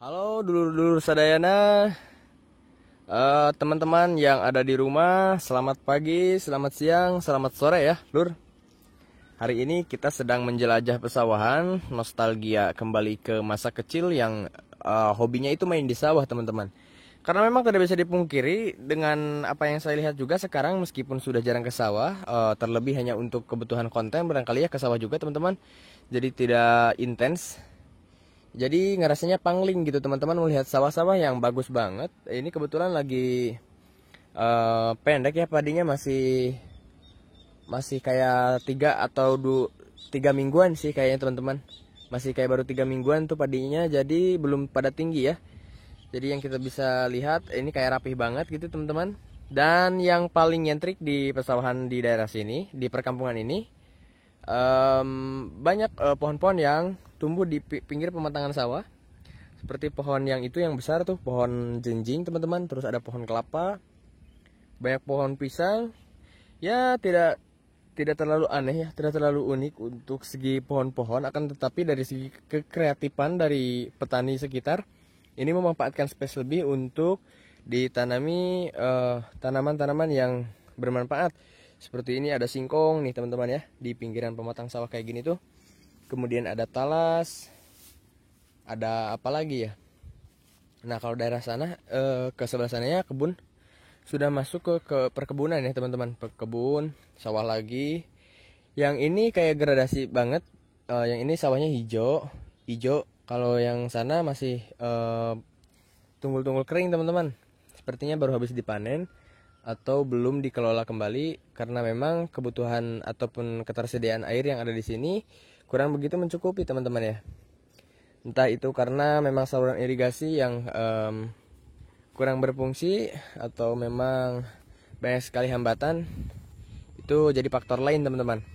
Halo dulur-dulur sadayana, teman-teman yang ada di rumah, selamat pagi, selamat siang, selamat sore ya, Lur. Hari ini kita sedang menjelajah pesawahan, nostalgia kembali ke masa kecil yang hobinya itu main di sawah, teman-teman. Karena memang tidak bisa dipungkiri dengan apa yang saya lihat juga sekarang meskipun sudah jarang ke sawah, terlebih hanya untuk kebutuhan konten barangkali ya ke sawah juga, teman-teman. Jadi tidak intens. Jadi ngerasanya pangling gitu teman-teman melihat sawah-sawah yang bagus banget. Ini kebetulan lagi pendek ya padinya masih masih kayak 3 mingguan sih kayaknya teman-teman. Masih kayak baru 3 mingguan tuh padinya jadi belum pada tinggi ya. Jadi yang kita bisa lihat ini kayak rapih banget gitu teman-teman. Dan yang paling nyentrik di pesawahan di daerah sini, di perkampungan ini, banyak pohon-pohon yang tumbuh di pinggir pematangan sawah. Seperti pohon yang itu yang besar tuh, pohon jenjing teman-teman. Terus ada pohon kelapa, banyak pohon pisang. Ya tidak tidak terlalu aneh ya, tidak terlalu unik untuk segi pohon-pohon. Akan tetapi dari segi kekreatifan dari petani sekitar, ini memanfaatkan space lebih untuk ditanami tanaman-tanaman yang bermanfaat. Seperti ini ada singkong nih teman-teman ya, di pinggiran pematang sawah kayak gini tuh. Kemudian ada talas, ada apa lagi ya? Nah kalau daerah sana ke sebelah sananya kebun sudah masuk ke perkebunan ya teman-teman, kebun sawah lagi. Yang ini kayak gradasi banget. Yang ini sawahnya hijau, hijau. Kalau yang sana masih tunggul-tunggul kering teman-teman. Sepertinya baru habis dipanen atau belum dikelola kembali karena memang kebutuhan ataupun ketersediaan air yang ada di sini kurang begitu mencukupi teman-teman ya. Entah itu karena memang saluran irigasi yang kurang berfungsi atau memang banyak sekali hambatan, itu jadi faktor lain teman-teman.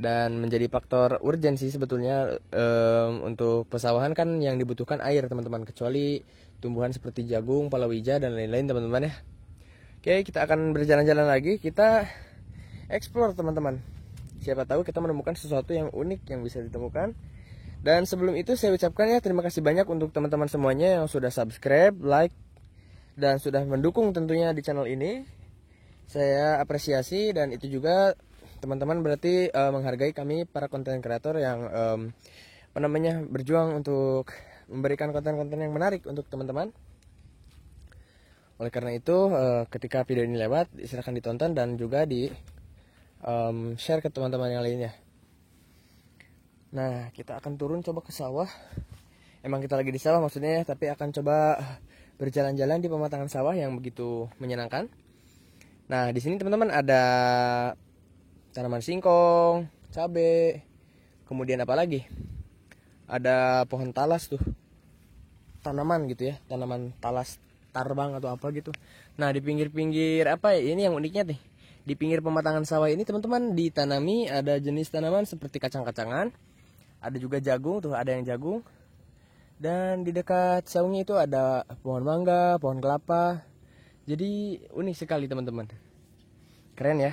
Dan menjadi faktor urgensi sebetulnya untuk pesawahan kan yang dibutuhkan air teman-teman, kecuali tumbuhan seperti jagung, palawija dan lain-lain teman-teman ya. Oke, kita akan berjalan-jalan lagi, kita explore teman-teman. Siapa tahu kita menemukan sesuatu yang unik yang bisa ditemukan. Dan sebelum itu saya ucapkan ya terima kasih banyak untuk teman-teman semuanya yang sudah subscribe, like, dan sudah mendukung tentunya di channel ini. Saya apresiasi dan itu juga teman-teman berarti menghargai kami para konten kreator yang berjuang untuk memberikan konten-konten yang menarik untuk teman-teman. Oleh karena itu ketika video ini lewat silakan ditonton dan juga di share ke teman-teman yang lainnya. Nah kita akan turun coba ke sawah. Emang kita lagi di sawah maksudnya ya, tapi akan coba berjalan-jalan di pematangan sawah yang begitu menyenangkan. Nah di sini teman-teman ada tanaman singkong, cabai, kemudian apa lagi? Ada pohon talas tuh, tanaman gitu ya, tanaman talas tarbang atau apa gitu. Nah di pinggir-pinggir apa ya, ini yang uniknya nih, di pinggir pematangan sawah ini teman-teman ditanami ada jenis tanaman seperti kacang-kacangan, ada juga jagung tuh, ada yang jagung. Dan di dekat saungnya itu ada pohon mangga, pohon kelapa. Jadi unik sekali teman-teman. Keren ya.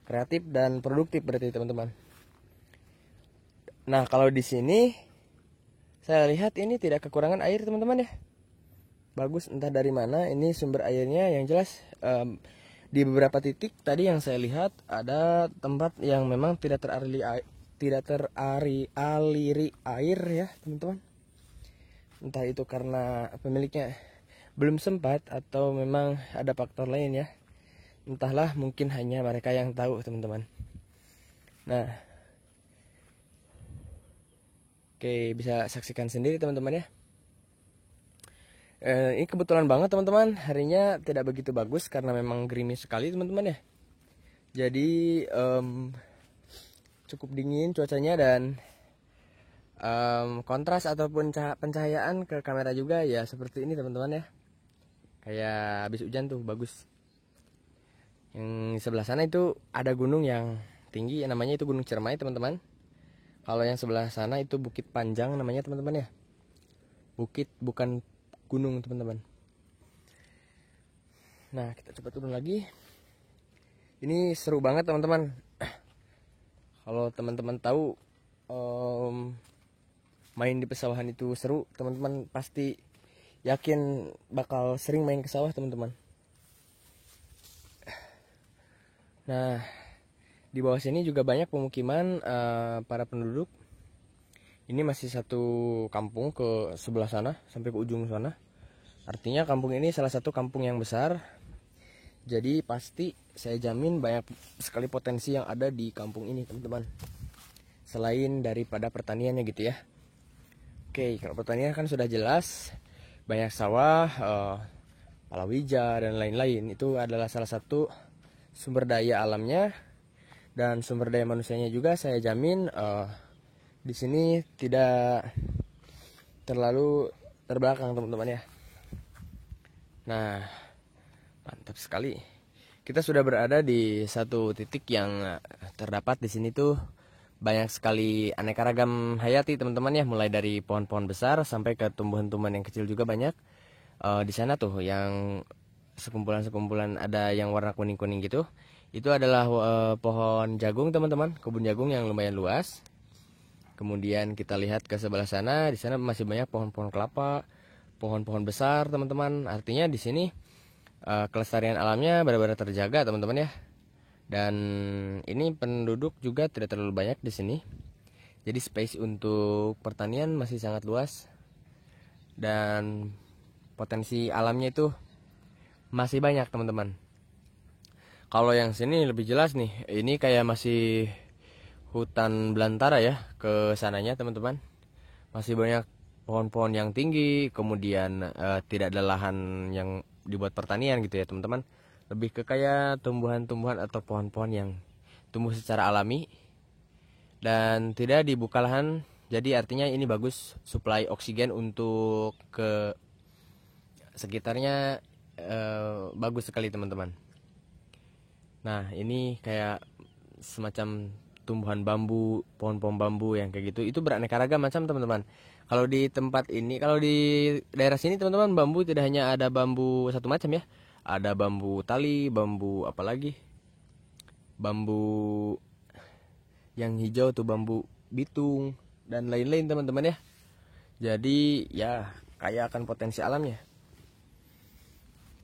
Kreatif dan produktif berarti teman-teman. Nah, kalau di sini saya lihat ini tidak kekurangan air teman-teman ya. Bagus, entah dari mana ini sumber airnya. Yang jelas di beberapa titik tadi yang saya lihat ada tempat yang memang tidak teraliri air ya teman-teman. Entah itu karena pemiliknya belum sempat atau memang ada faktor lain ya. Entahlah, mungkin hanya mereka yang tahu teman-teman. Nah, oke, bisa saksikan sendiri teman-teman ya. Ini kebetulan banget teman-teman, harinya tidak begitu bagus karena memang gerimis sekali teman-teman ya. Jadi cukup dingin cuacanya dan kontras ataupun pencahayaan ke kamera juga ya seperti ini teman-teman ya. Kayak habis hujan tuh bagus. Yang sebelah sana itu ada gunung yang tinggi, namanya itu Gunung Ciremai teman-teman. Kalau yang sebelah sana itu Bukit Panjang namanya teman-teman ya. Bukit bukan gunung teman-teman. Nah kita coba turun lagi. Ini seru banget teman-teman. Kalau teman-teman tahu main di pesawahan itu seru, teman-teman pasti yakin bakal sering main ke sawah teman-teman. Nah, di bawah sini juga banyak pemukiman para penduduk. Ini masih satu kampung ke sebelah sana, sampai ke ujung sana. Artinya kampung ini salah satu kampung yang besar. Jadi pasti saya jamin banyak sekali potensi yang ada di kampung ini teman-teman. Selain daripada pertaniannya gitu ya. Oke, kalau pertanian kan sudah jelas. Banyak sawah, palawija dan lain-lain. Itu adalah salah satu sumber daya alamnya. Dan sumber daya manusianya juga saya jamin di sini tidak terlalu terbelakang teman-teman ya. Nah, mantap sekali. Kita sudah berada di satu titik yang terdapat di sini tuh banyak sekali aneka ragam hayati teman-teman ya, mulai dari pohon-pohon besar sampai ke tumbuhan-tumbuhan yang kecil juga banyak. Di sana tuh yang sekumpulan-sekumpulan ada yang warna kuning-kuning gitu. Itu adalah pohon jagung teman-teman, kebun jagung yang lumayan luas. Kemudian kita lihat ke sebelah sana, di sana masih banyak pohon-pohon kelapa, pohon-pohon besar teman-teman. Artinya di sini kelestarian alamnya benar-benar terjaga teman-teman ya. Dan ini penduduk juga tidak terlalu banyak di sini. Jadi space untuk pertanian masih sangat luas. Dan potensi alamnya itu masih banyak teman-teman. Kalau yang sini lebih jelas nih, ini kayak masih hutan belantara ya ke sananya teman-teman. Masih banyak pohon-pohon yang tinggi, kemudian tidak ada lahan yang dibuat pertanian gitu ya teman-teman. Lebih ke kayak tumbuhan-tumbuhan atau pohon-pohon yang tumbuh secara alami dan tidak dibuka lahan. Jadi artinya ini bagus suplai oksigen untuk ke sekitarnya, bagus sekali teman-teman. Nah ini kayak semacam tumbuhan bambu, pohon-pohon bambu yang kayak gitu. Itu beraneka ragam macam teman-teman. Kalau di tempat ini, kalau di daerah sini teman-teman, bambu tidak hanya ada bambu satu macam ya. Ada bambu tali, bambu apalagi, bambu yang hijau tuh bambu bitung dan lain-lain teman-teman ya. Jadi ya kaya akan potensi alamnya.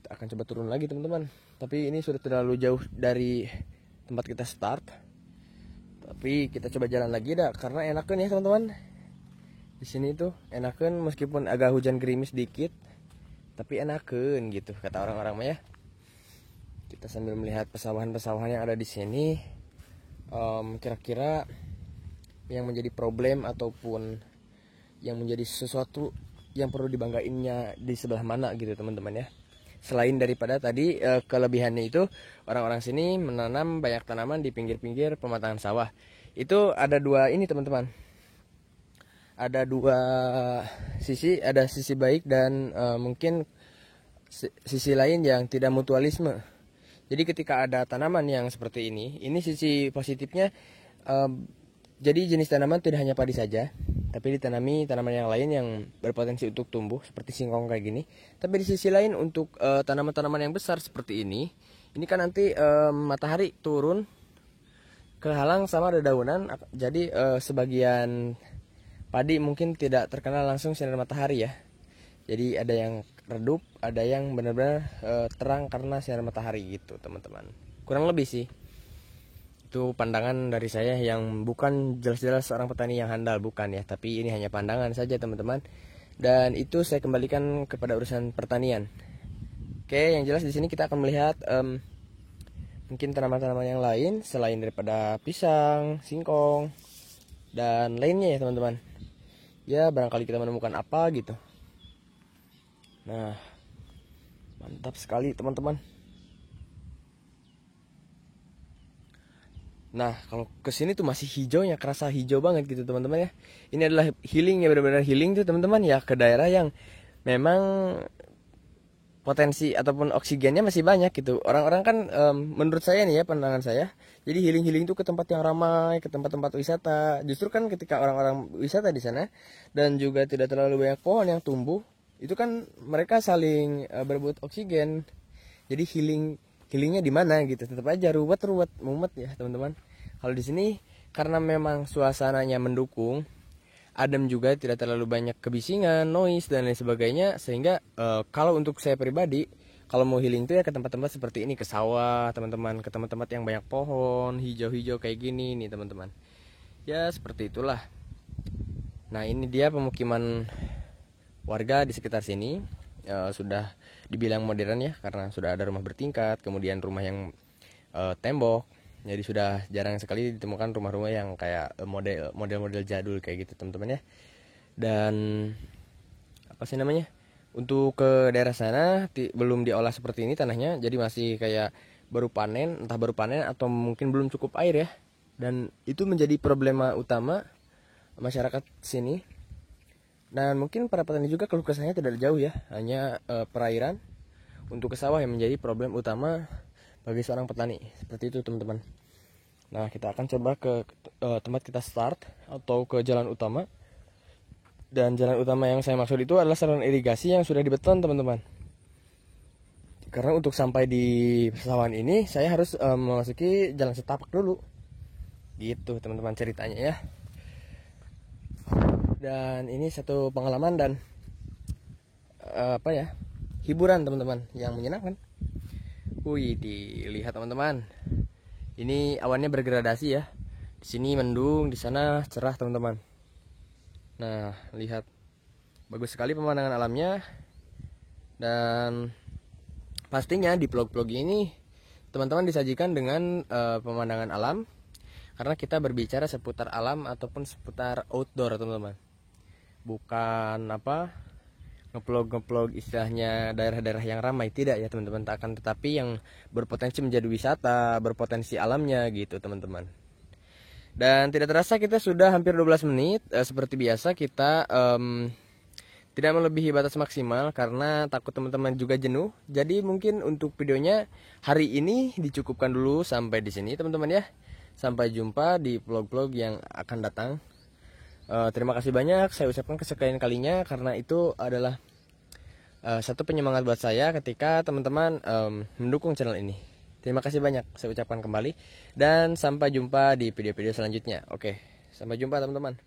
Kita akan coba turun lagi teman-teman. Tapi ini sudah terlalu jauh dari tempat kita start. Tapi kita coba jalan lagi dah karena enakan ya teman-teman. Di sini tuh enakan meskipun agak hujan gerimis dikit, tapi enakan gitu kata orang-orang mah ya. Kita sambil melihat pesawahan-pesawahan yang ada di sini. Kira-kira yang menjadi problem ataupun yang menjadi sesuatu yang perlu dibanggainnya di sebelah mana gitu teman-teman ya. Selain daripada tadi kelebihannya itu, orang-orang sini menanam banyak tanaman di pinggir-pinggir pematangan sawah. Itu ada dua ini teman-teman. Ada dua sisi, ada sisi baik dan mungkin sisi lain yang tidak mutualisme. Jadi ketika ada tanaman yang seperti ini sisi positifnya. Jadi jenis tanaman tidak hanya padi saja, tapi ditanami tanaman yang lain yang berpotensi untuk tumbuh seperti singkong kayak gini. Tapi di sisi lain untuk tanaman-tanaman yang besar seperti ini kan nanti matahari turun kehalang sama dedaunan. Jadi sebagian padi mungkin tidak terkena langsung sinar matahari ya. Jadi ada yang redup, ada yang benar-benar terang karena sinar matahari gitu teman-teman. Kurang lebih sih. Itu pandangan dari saya yang bukan jelas-jelas seorang petani yang handal, bukan ya, tapi ini hanya pandangan saja teman-teman. Dan itu saya kembalikan kepada urusan pertanian. Oke, yang jelas di sini kita akan melihat mungkin tanaman-tanaman yang lain selain daripada pisang, singkong dan lainnya ya teman-teman. Ya barangkali kita menemukan apa gitu. Nah, mantap sekali teman-teman. Nah, kalau kesini tuh masih hijaunya, kerasa hijau banget gitu teman-teman ya. Ini adalah healing ya, benar-benar healing tuh teman-teman ya, ke daerah yang memang potensi ataupun oksigennya masih banyak gitu. Orang-orang kan menurut saya nih ya, pandangan saya, jadi healing tuh ke tempat yang ramai, ke tempat-tempat wisata. Justru kan ketika orang-orang wisata di sana dan juga tidak terlalu banyak pohon yang tumbuh, itu kan mereka saling berebut oksigen. Jadi healingnya di mana gitu, tetap aja ruwet mumet ya teman-teman. Kalau di sini karena memang suasananya mendukung, adem juga, tidak terlalu banyak kebisingan, noise dan lain sebagainya. Sehingga kalau untuk saya pribadi, kalau mau healing tuh ya ke tempat-tempat seperti ini, ke sawah teman-teman, ke tempat-tempat yang banyak pohon hijau-hijau kayak gini nih teman-teman. Ya seperti itulah. Nah ini dia pemukiman warga di sekitar sini. Sudah dibilang modern ya, karena sudah ada rumah bertingkat, kemudian rumah yang tembok. Jadi sudah jarang sekali ditemukan rumah-rumah yang kayak model-model jadul kayak gitu teman-teman ya. Dan apa sih namanya, untuk ke daerah sana belum diolah seperti ini tanahnya, jadi masih kayak baru panen, entah baru panen atau mungkin belum cukup air ya. Dan itu menjadi problema utama masyarakat sini. Dan mungkin para petani juga keluh kesahnya tidak jauh ya, hanya perairan untuk ke sawah yang menjadi problem utama bagi seorang petani. Seperti itu teman-teman. Nah kita akan coba ke tempat kita start atau ke jalan utama. Dan jalan utama yang saya maksud itu adalah saluran irigasi yang sudah dibeton teman-teman. Karena untuk sampai di persawahan ini saya harus memasuki jalan setapak dulu. Gitu teman-teman ceritanya ya. Dan ini satu pengalaman dan hiburan teman-teman yang menyenangkan. Wih, dilihat teman-teman. Ini awannya bergradasi ya. Di sini mendung, di sana cerah teman-teman. Nah, lihat bagus sekali pemandangan alamnya. Dan pastinya di vlog-vlog ini teman-teman disajikan dengan pemandangan alam, karena kita berbicara seputar alam ataupun seputar outdoor teman-teman. Bukan ngeplog istilahnya daerah-daerah yang ramai, tidak ya teman-teman, tetapi yang berpotensi menjadi wisata, berpotensi alamnya gitu teman-teman. Dan tidak terasa kita sudah hampir 12 menit. Seperti biasa kita tidak melebihi batas maksimal karena takut teman-teman juga jenuh. Jadi mungkin untuk videonya hari ini dicukupkan dulu sampai di sini teman-teman ya. Sampai jumpa di vlog-vlog yang akan datang. Terima kasih banyak saya ucapkan kesekian kalinya, karena itu adalah satu penyemangat buat saya ketika teman-teman mendukung channel ini. Terima kasih banyak saya ucapkan kembali, dan sampai jumpa di video-video selanjutnya. Oke, sampai jumpa teman-teman.